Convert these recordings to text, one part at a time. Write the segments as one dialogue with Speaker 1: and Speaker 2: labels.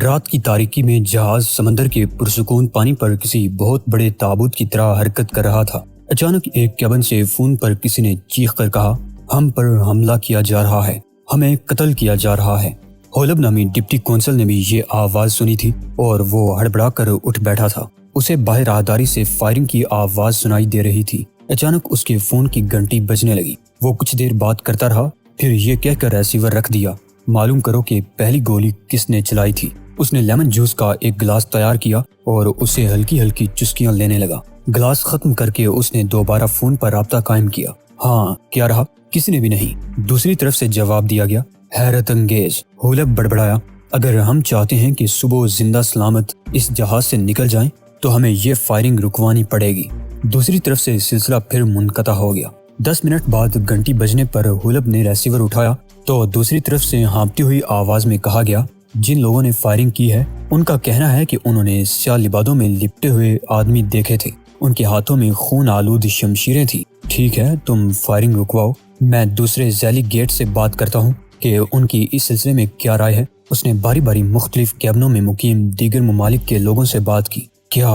Speaker 1: رات کی تاریکی میں جہاز سمندر کے پرسکون پانی پر کسی بہت بڑے تابوت کی طرح حرکت کر رہا تھا۔ اچانک ایک کیبن سے فون پر کسی نے چیخ کر کہا، ہم پر حملہ کیا جا رہا ہے، ہمیں قتل کیا جا رہا ہے۔ ہولب نامی ڈپٹی کونسل نے بھی یہ آواز سنی تھی اور وہ ہڑبڑا کر اٹھ بیٹھا تھا۔ اسے باہر راہداری سے فائرنگ کی آواز سنائی دے رہی تھی۔ اچانک اس کے فون کی گھنٹی بجنے لگی۔ وہ کچھ دیر بات کرتا رہا، پھر یہ کہہ کر ریسیور رکھ دیا، معلوم کرو کہ پہلی گولی کس نے چلائی تھی۔ اس نے لیمن جوس کا ایک گلاس تیار کیا اور اسے ہلکی ہلکی چسکیاں لینے لگا۔ گلاس ختم کر کے اس نے دوبارہ فون پر رابطہ قائم کیا۔ ہاں، کیا رہا؟ کسی نے بھی نہیں، دوسری طرف سے جواب دیا گیا۔ حیرت انگیز، ہولب بڑبڑایا، اگر ہم چاہتے ہیں کہ صبح زندہ سلامت اس جہاز سے نکل جائیں تو ہمیں یہ فائرنگ رکوانی پڑے گی۔ دوسری طرف سے سلسلہ پھر منقطع ہو گیا۔ 10 منٹ بعد گھنٹی بجنے پر ہولب نے ریسیور اٹھایا تو دوسری طرف سے ہانپتی ہوئی آواز میں کہا گیا، جن لوگوں نے فائرنگ کی ہے ان کا کہنا ہے کہ انہوں نے سیاہ لبادوں میں لپٹے ہوئے آدمی دیکھے تھے، ان کے ہاتھوں میں خون آلود شمشیریں تھیں۔ ٹھیک ہے، تم فائرنگ رکواؤ، میں دوسرے ذیلی گیٹ سے بات کرتا ہوں کہ ان کی اس سلسلے میں کیا رائے ہے۔ اس نے باری باری مختلف کیبنوں میں مقیم دیگر ممالک کے لوگوں سے بات کی۔ کیا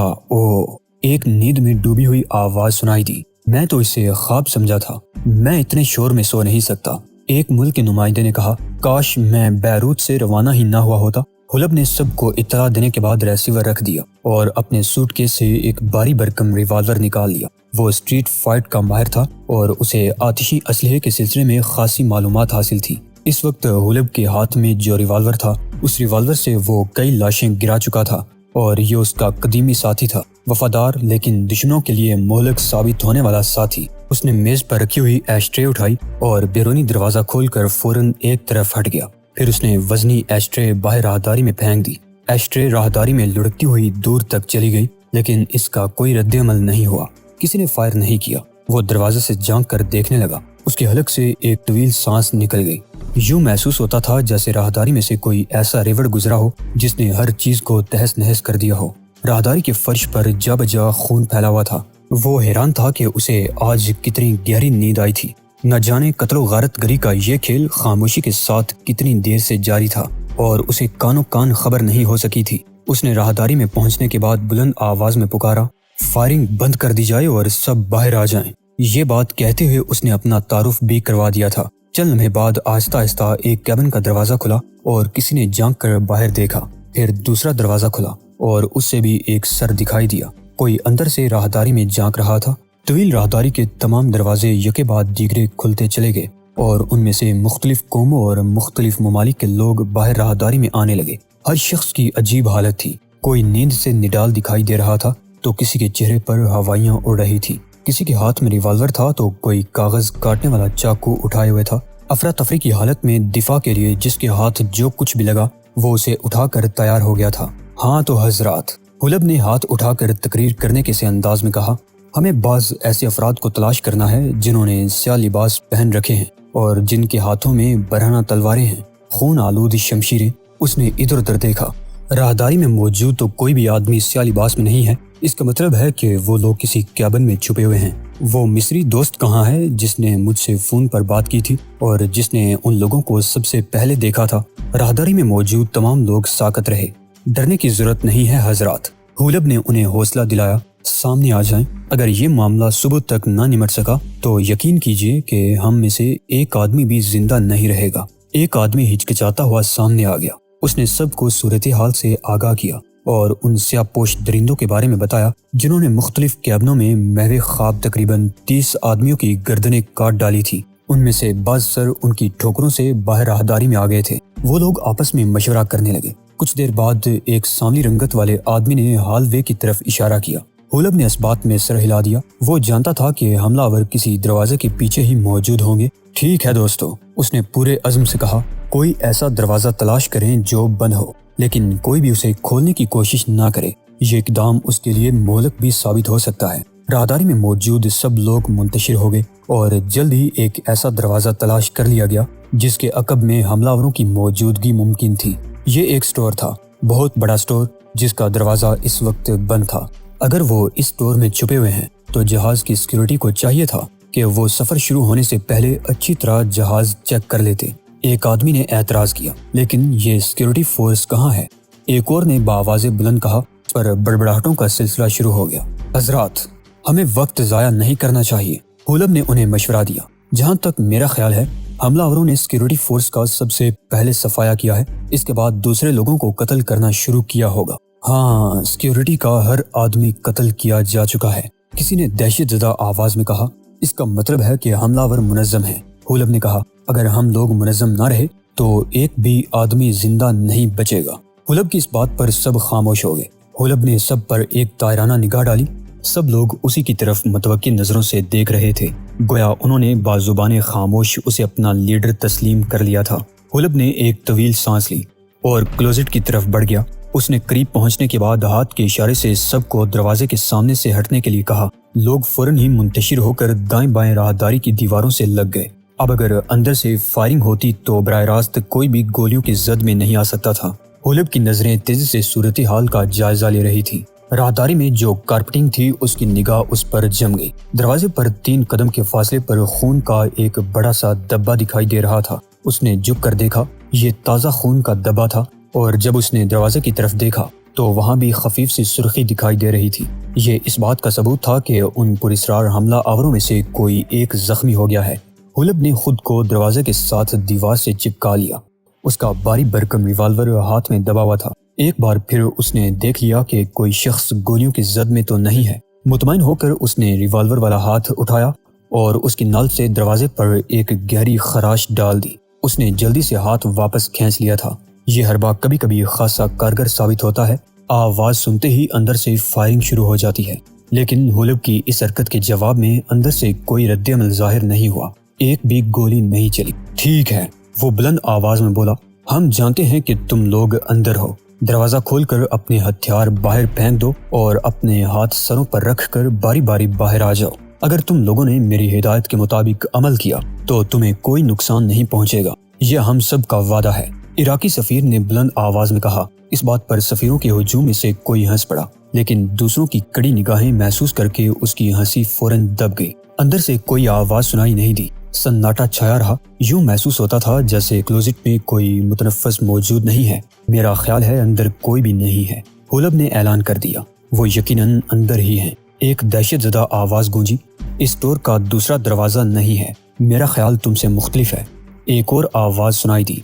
Speaker 1: ایک نیند میں ڈوبی ہوئی آواز سنائی دی، میں تو اسے خواب سمجھا تھا، میں اتنے شور میں سو نہیں سکتا۔ ایک ملک کے نمائندے نے کہا، کاش میں بیروت سے روانہ ہی نہ ہوا ہوتا۔ ہولب نے سب کو اطلاع دینے کے بعد ریسیور رکھ دیا اور اپنے سوٹ کیس سے ایک بھاری بھرکم ریوالور نکال لیا۔ وہ اسٹریٹ فائٹ کا ماہر تھا اور اسے آتشی اسلحے کے سلسلے میں خاصی معلومات حاصل تھی۔ اس وقت ہولب کے ہاتھ میں جو ریوالور تھا، اس ریوالور سے وہ کئی لاشیں گرا چکا تھا اور یہ اس کا قدیمی ساتھی تھا، وفادار لیکن دشمنوں کے لیے مہلک ثابت ہونے والا ساتھی۔ اس نے میز پر رکھی ہوئی ایش ٹرے اٹھائی اور بیرونی دروازہ کھول کر فوراً ایک طرف ہٹ گیا۔ پھر اس نے وزنی ایش ٹرے باہر راہداری میں پھینک دی۔ ایش ٹرے راہداری میں لڑکتی ہوئی دور تک چلی گئی، لیکن اس کا کوئی رد عمل نہیں ہوا، کسی نے فائر نہیں کیا۔ وہ دروازے سے جھانک کر دیکھنے لگا، اس کے حلق سے ایک طویل سانس نکل گئی۔ یوں محسوس ہوتا تھا جیسے راہداری میں سے کوئی ایسا ریوڑ گزرا ہو جس نے ہر چیز کو تہس نہس کر دیا ہو۔ راہداری کے فرش پر جا بجا خون پھیلا ہوا تھا۔ وہ حیران تھا کہ اسے آج کتنی گہری نیند آئی تھی۔ نہ جانے قتل و غارت گری کا یہ کھیل خاموشی کے ساتھ کتنی دیر سے جاری تھا اور اسے کانوں کان خبر نہیں ہو سکی تھی۔ اس نے راہداری میں پہنچنے کے بعد بلند آواز میں پکارا، فائرنگ بند کر دی جائے اور سب باہر آ جائیں۔ یہ بات کہتے ہوئے اس نے اپنا تعارف بھی کروا دیا تھا۔ چند لمحے بعد آہستہ آہستہ ایک کیبن کا دروازہ کھلا اور کسی نے جھانک کر باہر دیکھا۔ پھر دوسرا دروازہ کھلا اور اس سے بھی ایک سر دکھائی دیا۔ کوئی اندر سے راہداری میں جھانک رہا تھا۔ طویل راہداری کے تمام دروازے یکے بعد دیگرے کھلتے چلے گئے اور ان میں سے مختلف قوموں اور مختلف ممالک کے لوگ باہر راہداری میں آنے لگے۔ ہر شخص کی عجیب حالت تھی، کوئی نیند سے نڈال دکھائی دے رہا تھا تو کسی کے چہرے پر ہوائیاں اڑ رہی تھی، کسی کے ہاتھ میں ریوالور تھا تو کوئی کاغذ کاٹنے والا چاقو اٹھائے ہوئے تھا۔ افراتفری کی حالت میں دفاع کے لیے جس کے ہاتھ جو کچھ بھی لگا وہ اسے اٹھا کر تیار ہو گیا تھا۔ ہاں تو حضرات، ہولب نے ہاتھ اٹھا کر تقریر کرنے کے سے انداز میں کہا، ہمیں بعض ایسے افراد کو تلاش کرنا ہے جنہوں نے سیاہ لباس پہن رکھے ہیں اور جن کے ہاتھوں میں برہنہ تلواریں ہیں، خون آلود شمشیریں۔ اس نے ادھر ادھر دیکھا، راہداری میں موجود تو کوئی بھی آدمی سیاہ لباس میں نہیں ہے، اس کا مطلب ہے کہ وہ لوگ کسی کیبن میں چھپے ہوئے ہیں۔ وہ مصری دوست کہاں ہے جس نے مجھ سے فون پر بات کی تھی اور جس نے ان لوگوں کو سب سے پہلے دیکھا تھا؟ راہداری میں موجود تمام لوگ ساکت رہے۔ ڈرنے کی ضرورت نہیں ہے حضرات، ہولب نے انہیں حوصلہ دلایا، سامنے آ جائیں۔ اگر یہ معاملہ صبح تک نہ نمٹ سکا تو یقین کیجیے کہ ہم میں سے ایک آدمی بھی زندہ نہیں رہے گا۔ ایک آدمی ہچکچاتا ہوا سامنے آ گیا۔ اس نے سب کو صورتحال سے آگاہ کیا اور ان سیاہ پوش درندوں کے بارے میں بتایا جنہوں نے مختلف کیبنوں میں محو خواب تقریباً 30 آدمیوں کی گردنیں کاٹ ڈالی تھی۔ ان میں سے بعض سر ان کی ٹھوکروں سے باہر راہداری میں آ گئے تھے۔ وہ لوگ آپس میں مشورہ کرنے لگے۔ کچھ دیر بعد ایک سانولی رنگت والے آدمی نے ہال وے کی طرف اشارہ کیا۔ ہولب نے اس بات میں سر ہلا دیا، وہ جانتا تھا کہ حملہ آور کسی دروازے کے پیچھے ہی موجود ہوں گے۔ ٹھیک ہے دوستو، اس نے پورے عزم سے کہا، کوئی ایسا دروازہ تلاش کریں جو بند ہو، لیکن کوئی بھی اسے کھولنے کی کوشش نہ کرے، یہ اقدام اس کے لیے مہلک بھی ثابت ہو سکتا ہے۔ راہداری میں موجود سب لوگ منتشر ہو گئے اور جلد ہی ایک ایسا دروازہ تلاش کر لیا گیا جس کے عقب میں حملہ آوروں کی موجودگی ممکن تھی۔ یہ ایک سٹور تھا، بہت بڑا سٹور جس کا دروازہ اس وقت بند تھا۔ اگر وہ اس سٹور میں چھپے ہوئے ہیں تو جہاز کی سیکیورٹی کو چاہیے تھا کہ وہ سفر شروع ہونے سے پہلے اچھی طرح جہاز چیک کر لیتے۔ ایک آدمی نے اعتراض کیا، لیکن یہ سیکیورٹی فورس کہاں ہے؟ ایک اور نے بآواز بلند کہا، پر بڑبڑاہٹوں کا سلسلہ شروع ہو گیا۔ حضرات، ہمیں وقت ضائع نہیں کرنا چاہیے، حلب نے انہیں مشورہ دیا۔ جہاں تک میرا خیال ہے، حملہ آوروں نے سیکیورٹی فورس کا سب سے پہلے صفایا کیا ہے، اس کے بعد دوسرے لوگوں کو قتل کرنا شروع کیا ہوگا۔ ہاں، سیکیورٹی کا ہر آدمی قتل کیا جا چکا ہے، کسی نے دہشت زدہ آواز میں کہا۔ اس کا مطلب ہے کہ حملہ آور منظم ہیں، حلب نے کہا۔ اگر ہم لوگ منظم نہ رہے تو ایک بھی آدمی زندہ نہیں بچے گا۔ حلب کی اس بات پر سب خاموش ہو گئے۔ حلب نے سب پر ایک تائرانہ نگاہ ڈالی، سب لوگ اسی کی طرف متوقع نظروں سے دیکھ رہے تھے، گویا انہوں نے بازوبان خاموش اسے اپنا لیڈر تسلیم کر لیا تھا۔ حلب نے ایک طویل سانس لی اور کلوزٹ کی طرف بڑھ گیا۔ اس نے قریب پہنچنے کے بعد ہاتھ کے اشارے سے سب کو دروازے کے سامنے سے ہٹنے کے لیے کہا۔ لوگ فوراً ہی منتشر ہو کر دائیں بائیں راہداری کی دیواروں سے لگ گئے۔ اب اگر اندر سے فائرنگ ہوتی تو براہ راست کوئی بھی گولیوں کی زد میں نہیں آ سکتا تھا۔ حلب کی نظریں تیزی سے صورتحال کا جائزہ لے رہی تھی۔ راہداری میں جو کارپیٹنگ تھی اس کی نگاہ اس پر جم گئی۔ دروازے پر 3 قدم کے فاصلے پر خون کا ایک بڑا سا دبا دکھائی دے رہا تھا۔ اس نے جھک کر دیکھا، یہ تازہ خون کا دبا تھا، اور جب اس نے دروازے کی طرف دیکھا تو وہاں بھی خفیف سی سرخی دکھائی دے رہی تھی۔ یہ اس بات کا ثبوت تھا کہ ان پراسرار حملہ آوروں میں سے کوئی ایک زخمی ہو گیا ہے۔ حلب نے خود کو دروازے کے ساتھ دیوار سے چپکا لیا۔ اس کا بھاری بھرکم ریوالور ہاتھ میں دبا ہوا تھا۔ ایک بار پھر اس نے دیکھ لیا کہ کوئی شخص گولیوں کی زد میں تو نہیں ہے۔ مطمئن ہو کر اس نے ریوالور والا ہاتھ اٹھایا اور اس کی نل سے دروازے پر ایک گہری خراش ڈال دی۔ اس نے جلدی سے ہاتھ واپس کھینچ لیا تھا۔ یہ حربہ کبھی کبھی خاصا کارگر ثابت ہوتا ہے۔ آواز سنتے ہی اندر سے فائرنگ شروع ہو جاتی ہے، لیکن حلب کی اس حرکت کے جواب میں اندر سے کوئی رد عمل ظاہر نہیں ہوا۔ ایک بھی گولی نہیں چلی۔ ٹھیک ہے، وہ بلند آواز میں بولا، ہم جانتے ہیں کہ تم لوگ اندر ہو۔ دروازہ کھول کر اپنے ہتھیار باہر پھینک دو اور اپنے ہاتھ سروں پر رکھ کر باری باری باہر آ جاؤ۔ اگر تم لوگوں نے میری ہدایت کے مطابق عمل کیا تو تمہیں کوئی نقصان نہیں پہنچے گا، یہ ہم سب کا وعدہ ہے۔ عراقی سفیر نے بلند آواز میں کہا۔ اس بات پر سفیروں کے ہجوم میں سے کوئی ہنس پڑا، لیکن دوسروں کی کڑی نگاہیں محسوس کر کے اس کی ہنسی فوراً دب گئی۔ اندر سے کوئی آواز سنائی نہیں دی، سناٹا چھایا رہا۔ یوں محسوس ہوتا تھا جیسے کلوزٹ میں کوئی متنفس موجود نہیں ہے۔ میرا خیال ہے اندر کوئی بھی نہیں ہے، حلب نے اعلان کر دیا۔ وہ یقیناً اندر ہی ہیں۔ ایک دہشت زدہ آواز گونجی، اس ڈور کا دوسرا دروازہ نہیں ہے، میرا خیال تم سے مختلف ہے۔ ایک اور آواز سنائی دی،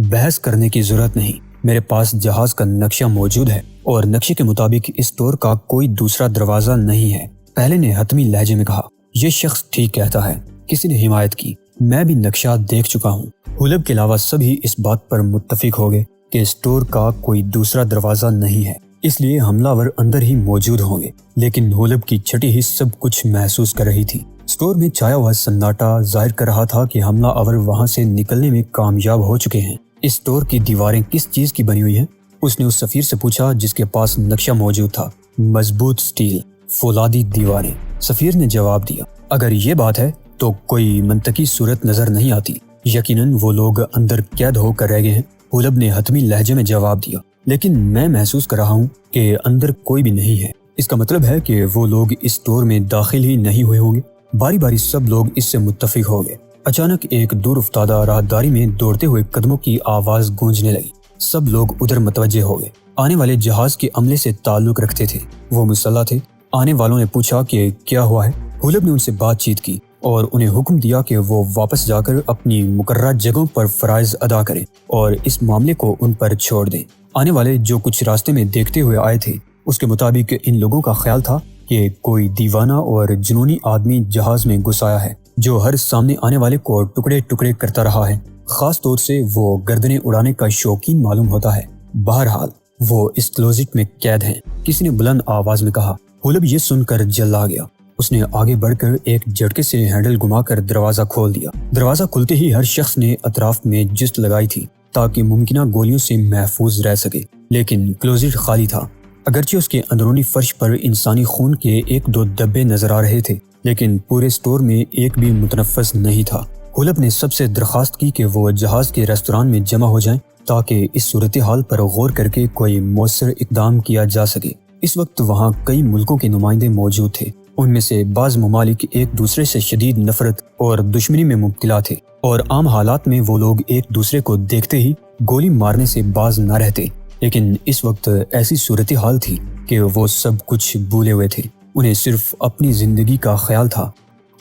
Speaker 1: بحث کرنے کی ضرورت نہیں، میرے پاس جہاز کا نقشہ موجود ہے اور نقشے کے مطابق اس ڈور کا کوئی دوسرا دروازہ نہیں ہے۔ پہلے نے حتمی لہجے میں کہا، یہ شخص ٹھیک کہتا ہے۔ کسی نے حمایت کی، میں بھی نقشہ دیکھ چکا ہوں۔ حلب کے علاوہ سبھی اس بات پر متفق ہو گئے کہ اس ڈور کا کوئی دوسرا دروازہ نہیں ہے، اس لیے حملہ ور اندر ہی موجود ہوں گے۔ لیکن حلب کی چھٹی ہی سب کچھ محسوس کر رہی تھی۔ اسٹور میں چھایا ہوا سناٹا ظاہر کر رہا تھا کہ حملہ آور وہاں سے نکلنے میں کامیاب ہو چکے ہیں۔ اس اسٹور کی دیواریں کس چیز کی بنی ہوئی ہیں؟ اس نے اس سفیر سے پوچھا جس کے پاس نقشہ موجود تھا۔ مضبوط سٹیل، فولادی دیواریں، سفیر نے جواب دیا۔ اگر یہ بات ہے تو کوئی منطقی صورت نظر نہیں آتی، یقیناً وہ لوگ اندر قید ہو کر رہ گئے ہیں، حلب نے حتمی لہجے میں جواب دیا۔ لیکن میں محسوس کر رہا ہوں کہ اندر کوئی بھی نہیں ہے، اس کا مطلب ہے کہ وہ لوگ اس ڈور میں داخل ہی نہیں ہوئے ہوں گے۔ باری باری سب لوگ اس سے متفق ہو گئے۔ اچانک ایک دور افتادہ راہداری میں دوڑتے ہوئے قدموں کی آواز گونجنے لگی۔ سب لوگ ادھر متوجہ ہو گئے۔ آنے والے جہاز کے عملے سے تعلق رکھتے تھے، وہ مسلح تھے۔ آنے والوں نے پوچھا کہ کیا ہوا ہے۔ حلب نے ان سے بات چیت کی اور انہیں حکم دیا کہ وہ واپس جا کر اپنی مقررہ جگہوں پر فرائض ادا کریں اور اس معاملے کو ان پر چھوڑ دیں۔ آنے والے جو کچھ راستے میں دیکھتے ہوئے آئے تھے، اس کے مطابق ان لوگوں کا خیال تھا کہ کوئی دیوانہ اور جنونی آدمی جہاز میں گھس آیا ہے جو ہر سامنے آنے والے کو ٹکڑے ٹکڑے کرتا رہا ہے۔ خاص طور سے وہ گردنیں اڑانے کا شوقین معلوم ہوتا ہے۔ بہرحال وہ اس کلوزٹ میں قید ہیں، کسی نے بلند آواز میں کہا۔ حلب یہ سن کر جلا گیا۔ اس نے آگے بڑھ کر ایک جھٹکے سے ہینڈل گھما کر دروازہ کھول دیا۔ دروازہ کھلتے ہی ہر شخص نے اطراف میں جست لگائی تھی تاکہ ممکنہ گولیوں سے محفوظ رہ سکے، لیکن کلوزٹ خالی تھا۔ اگرچہ اس کے اندرونی فرش پر انسانی خون کے 1-2 دبے نظر آ رہے تھے، لیکن پورے اسٹور میں ایک بھی متنفس نہیں تھا۔ حلب نے سب سے درخواست کی کہ وہ جہاز کے ریستوران میں جمع ہو جائیں تاکہ اس صورتحال پر غور کر کے کوئی مؤثر اقدام کیا جا سکے۔ اس وقت وہاں کئی ملکوں کے نمائندے موجود تھے، ان میں سے بعض ممالک ایک دوسرے سے شدید نفرت اور دشمنی میں مبتلا تھے، اور عام حالات میں وہ لوگ ایک دوسرے کو دیکھتے ہی گولی مارنے سے باز نہ رہتے۔ لیکن اس وقت ایسی صورتحال تھی کہ وہ سب کچھ بھولے ہوئے تھے۔ انہیں صرف اپنی زندگی کا خیال تھا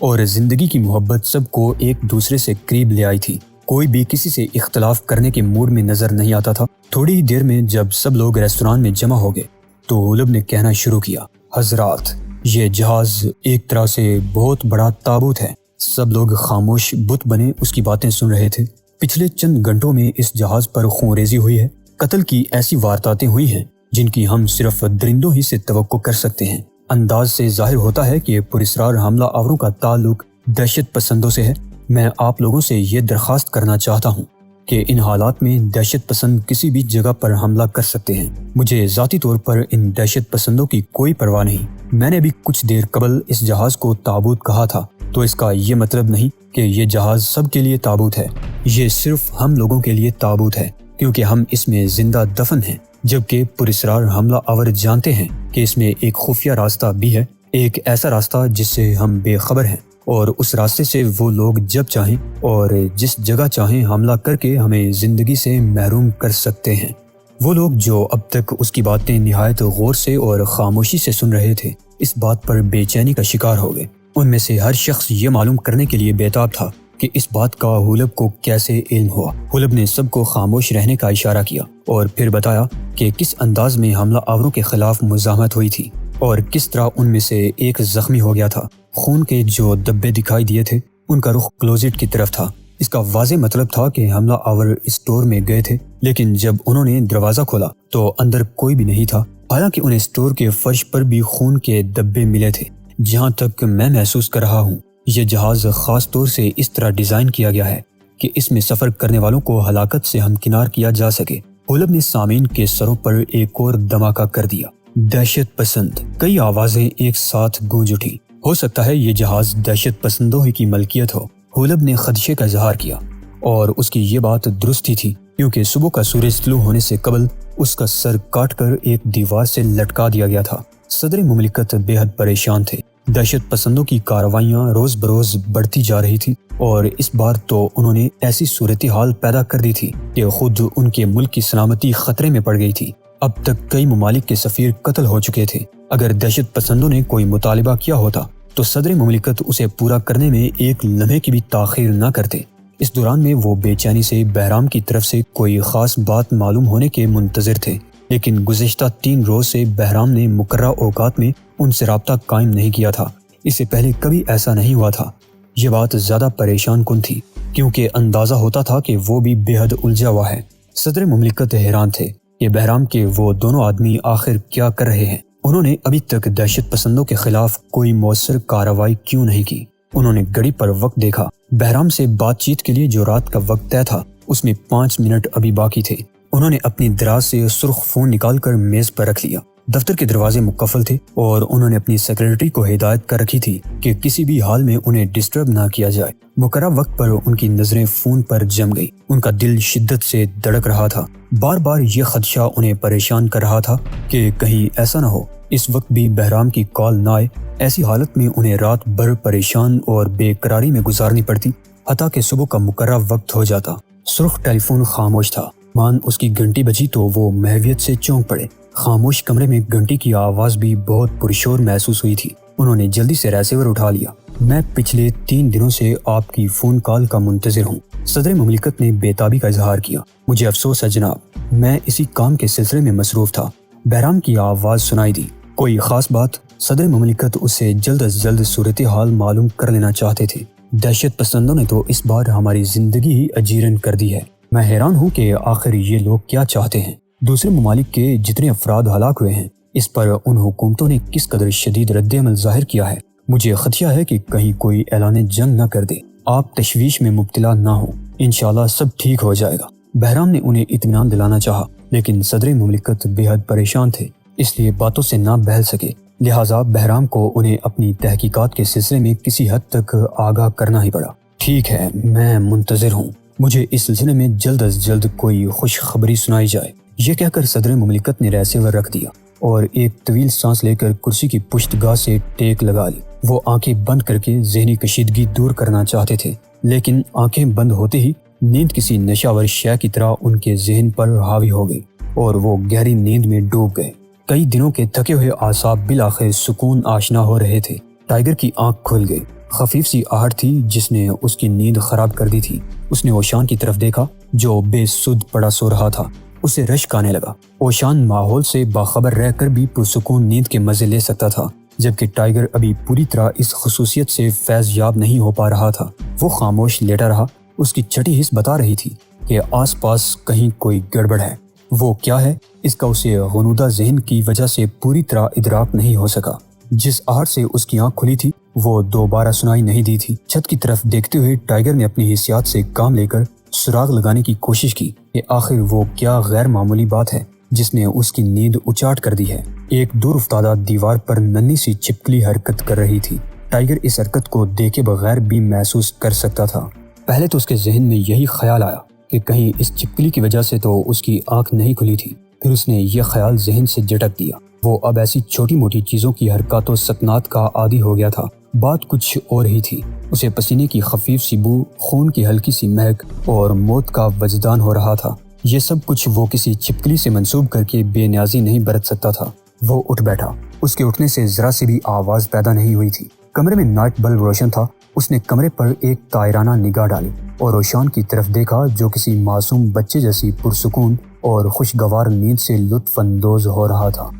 Speaker 1: اور زندگی کی محبت سب کو ایک دوسرے سے قریب لے آئی تھی۔ کوئی بھی کسی سے اختلاف کرنے کے موڈ میں نظر نہیں آتا تھا۔ تھوڑی ہی دیر میں جب سب لوگ ریستوران میں جمع ہو گئے تو غلب نے کہنا شروع کیا، حضرات، یہ جہاز ایک طرح سے بہت بڑا تابوت ہے۔ سب لوگ خاموش بت بنے اس کی باتیں سن رہے تھے۔ پچھلے چند گھنٹوں میں اس جہاز پر خون ریزی ہوئی ہے، قتل کی ایسی وارداتیں ہوئی ہیں جن کی ہم صرف درندوں ہی سے توقع کر سکتے ہیں۔ انداز سے ظاہر ہوتا ہے کہ پراسرار حملہ آوروں کا تعلق دہشت پسندوں سے ہے۔ میں آپ لوگوں سے یہ درخواست کرنا چاہتا ہوں کہ ان حالات میں دہشت پسند کسی بھی جگہ پر حملہ کر سکتے ہیں۔ مجھے ذاتی طور پر ان دہشت پسندوں کی کوئی پرواہ نہیں۔ میں نے بھی کچھ دیر قبل اس جہاز کو تابوت کہا تھا، تو اس کا یہ مطلب نہیں کہ یہ جہاز سب کے لیے تابوت ہے۔ یہ صرف ہم لوگوں کے لیے تابوت ہے کیونکہ ہم اس میں زندہ دفن ہیں، جبکہ پراسرار حملہ آور جانتے ہیں کہ اس میں ایک خفیہ راستہ بھی ہے، ایک ایسا راستہ جس سے ہم بے خبر ہیں، اور اس راستے سے وہ لوگ جب چاہیں اور جس جگہ چاہیں حملہ کر کے ہمیں زندگی سے محروم کر سکتے ہیں۔ وہ لوگ جو اب تک اس کی باتیں نہایت غور سے اور خاموشی سے سن رہے تھے اس بات پر بے چینی کا شکار ہو گئے۔ ان میں سے ہر شخص یہ معلوم کرنے کے لیے بے تاب تھا کہ اس بات کا غلب کو کیسے علم ہوا۔ غلب نے سب کو خاموش رہنے کا اشارہ کیا اور پھر بتایا کہ کس انداز میں حملہ آوروں کے خلاف مزاحمت ہوئی تھی اور کس طرح ان میں سے ایک زخمی ہو گیا تھا۔ خون کے جو دبے دکھائی دیے تھے ان کا رخ کلوزٹ کی طرف تھا۔ اس کا واضح مطلب تھا کہ حملہ آور اسٹور میں گئے تھے، لیکن جب انہوں نے دروازہ کھولا تو اندر کوئی بھی نہیں تھا، حالانکہ انہیں اسٹور کے فرش پر بھی خون کے دبے ملے تھے۔ جہاں تک میں محسوس کر رہا ہوں، یہ جہاز خاص طور سے اس طرح ڈیزائن کیا گیا ہے کہ اس میں سفر کرنے والوں کو ہلاکت سے ہمکنار کیا جا سکے۔ غلب نے سامعین کے سروں پر ایک اور دھماکہ کر دیا، دہشت پسند۔ کئی آوازیں ایک ساتھ گونج اٹھی۔ ہو سکتا ہے یہ جہاز دہشت پسندوں ہی کی ملکیت ہو۔ غلب نے خدشے کا اظہار کیا اور اس کی یہ بات درست ہی تھی، کیونکہ صبح کا سورج طلوع ہونے سے قبل اس کا سر کاٹ کر ایک دیوار سے لٹکا دیا گیا تھا۔ صدر مملکت بے حد پریشان تھے۔ دہشت پسندوں کی کارروائیاں روز بروز بڑھتی جا رہی تھی اور اس بار تو انہوں نے ایسی صورتحال پیدا کر دی تھی کہ خود ان کے ملک کی سلامتی خطرے میں پڑ گئی تھی۔ اب تک کئی ممالک کے سفیر قتل ہو چکے تھے۔ اگر دہشت پسندوں نے کوئی مطالبہ کیا ہوتا تو صدر مملکت اسے پورا کرنے میں ایک لمحے کی بھی تاخیر نہ کرتے۔ اس دوران میں وہ بے چینی سے بہرام کی طرف سے کوئی خاص بات معلوم ہونے کے منتظر تھے، لیکن گزشتہ 3 روز سے بہرام نے مقررہ اوقات میں ان سے رابطہ قائم نہیں کیا تھا۔ اس سے پہلے کبھی ایسا نہیں ہوا تھا۔ یہ بات زیادہ پریشان کن تھی کیونکہ اندازہ ہوتا تھا کہ وہ بھی بے حد الجھا ہوا ہے۔ صدر مملکت حیران تھے کہ بہرام کے وہ دونوں آدمی آخر کیا کر رہے ہیں۔ انہوں نے ابھی تک دہشت پسندوں کے خلاف کوئی مؤثر کارروائی کیوں نہیں کی؟ انہوں نے گھڑی پر وقت دیکھا۔ بہرام سے بات چیت کے لیے جو رات کا وقت طے تھا اس میں 5 منٹ ابھی باقی تھے۔ انہوں نے اپنی دراز سے سرخ فون نکال کر میز پر رکھ لیا۔ دفتر کے دروازے مقفل تھے اور انہوں نے اپنی سیکرٹری کو ہدایت کر رکھی تھی کہ کسی بھی حال میں انہیں ڈسٹرب نہ کیا جائے۔ مقررہ وقت پر ان کی نظریں فون پر جم گئی۔ ان کا دل شدت سے دھڑک رہا تھا۔ بار بار یہ خدشہ انہیں پریشان کر رہا تھا کہ کہیں ایسا نہ ہو اس وقت بھی بہرام کی کال نہ آئے۔ ایسی حالت میں انہیں رات بھر پریشان اور بے قراری میں گزارنی پڑتی حتیٰ کہ صبح کا مقررہ وقت ہو جاتا۔ سرخ ٹیلی فون خاموش تھا۔ مان اس کی گھنٹی بجی تو وہ محویت سے چونک پڑے۔ خاموش کمرے میں گھنٹی کی آواز بھی بہت پرشور محسوس ہوئی تھی۔ انہوں نے جلدی سے ریسیور اٹھا لیا۔ میں پچھلے 3 دنوں سے آپ کی فون کال کا منتظر ہوں۔ صدر مملکت نے بےتابی کا اظہار کیا۔ مجھے افسوس ہے جناب، میں اسی کام کے سلسلے میں مصروف تھا۔ بہرام کی آواز سنائی دی۔ کوئی خاص بات؟ صدر مملکت اسے جلد از جلد صورتحال معلوم کر لینا چاہتے تھے۔ دہشت پسندوں نے تو اس بار ہماری زندگی ہی اجیرن کر دی ہے۔ میں حیران ہوں کہ آخر یہ لوگ کیا چاہتے ہیں۔ دوسرے ممالک کے جتنے افراد ہلاک ہوئے ہیں اس پر ان حکومتوں نے کس قدر شدید رد عمل ظاہر کیا ہے۔ مجھے خدشہ ہے کہ کہیں کوئی اعلان جنگ نہ کر دے۔ آپ تشویش میں مبتلا نہ ہوں، انشاءاللہ سب ٹھیک ہو جائے گا۔ بہرام نے انہیں اطمینان دلانا چاہا، لیکن صدر مملکت بے حد پریشان تھے، اس لیے باتوں سے نہ بہل سکے۔ لہٰذا بہرام کو انہیں اپنی تحقیقات کے سلسلے میں کسی حد تک آگاہ کرنا ہی پڑا۔ ٹھیک ہے، میں منتظر ہوں۔ مجھے اس سلسلے میں جلد از جلد کوئی خوشخبری سنائی جائے۔ یہ کہہ کر صدر مملکت نے ریسیور رکھ دیا اور ایک طویل سانس لے کر کرسی کی پشت گاہ سے ٹیک لگا لی۔ وہ آنکھیں بند کر کے ذہنی کشیدگی دور کرنا چاہتے تھے، لیکن آنکھیں بند ہوتے ہی نیند کسی نشہ ور شے کی طرح ان کے ذہن پر حاوی ہو گئی۔ اور وہ گہری نیند میں ڈوب گئے۔ کئی دنوں کے تھکے ہوئے اعصاب بالآخر سکون آشنا ہو رہے تھے۔ ٹائیگر کی آنکھ کھل گئی۔ خفیف سی آہٹ تھی جس نے اس کی نیند خراب کر دی تھی۔ اس نے اوشان کی طرف دیکھا جو بے سدھ پڑا سو رہا تھا۔ اسے رشک آنے لگا۔ اوشان ماحول سے باخبر رہ کر بھی پرسکون نیند کے مزے لے سکتا تھا، جبکہ ٹائیگر ابھی پوری طرح اس خصوصیت سے فیض یاب نہیں ہو پا رہا تھا۔ وہ خاموش لیٹا رہا۔ اس کی چھٹی حس بتا رہی تھی کہ آس پاس کہیں کوئی گڑبڑ ہے۔ وہ کیا ہے اس کا اسے غنودہ ذہن کی وجہ سے پوری طرح ادراک نہیں ہو سکا۔ جس آہٹ سے اس کی آنکھ کھلی تھی وہ دوبارہ سنائی نہیں دی تھی۔ چھت کی طرف دیکھتے ہوئے ٹائیگر نے اپنی حسیات سے کام لے کر سراغ لگانے کی کوشش کی کہ آخر وہ کیا غیر معمولی بات ہے جس نے اس کی نیند اچاٹ کر دی ہے۔ ایک دور افتادہ دیوار پر ننھی سی چھپکلی حرکت کر رہی تھی۔ ٹائیگر اس حرکت کو دیکھے بغیر بھی محسوس کر سکتا تھا۔ پہلے تو اس کے ذہن میں یہی خیال آیا کہ کہیں اس چھپکلی کی وجہ سے تو اس کی آنکھ نہیں کھلی تھی۔ پھر اس نے یہ خیال ذہن سے جھٹک دیا۔ وہ اب ایسی چھوٹی موٹی چیزوں کی حرکات و سکنات کا عادی ہو گیا تھا۔ بات کچھ اور ہی تھی۔ اسے پسینے کی خفیف سی بو، خون کی ہلکی سی مہک اور موت کا وجدان ہو رہا تھا۔ یہ سب کچھ وہ کسی چھپکلی سے منسوب کر کے بے نیازی نہیں برت سکتا تھا۔ وہ اٹھ بیٹھا۔ اس کے اٹھنے سے ذرا سی بھی آواز پیدا نہیں ہوئی تھی۔ کمرے میں نائٹ بلب روشن تھا۔ اس نے کمرے پر ایک طائرانہ نگاہ ڈالی اور اوشان کی طرف دیکھا جو کسی معصوم بچے جیسی پرسکون اور خوشگوار نیند سے لطف اندوز ہو رہا تھا۔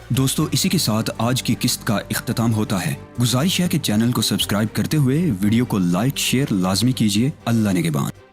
Speaker 2: دوستو، اسی کے ساتھ آج کی قسط کا اختتام ہوتا ہے۔ گزارش ہے کہ چینل کو سبسکرائب کرتے ہوئے ویڈیو کو لائک شیئر لازمی کیجیے۔ اللہ نگہبان۔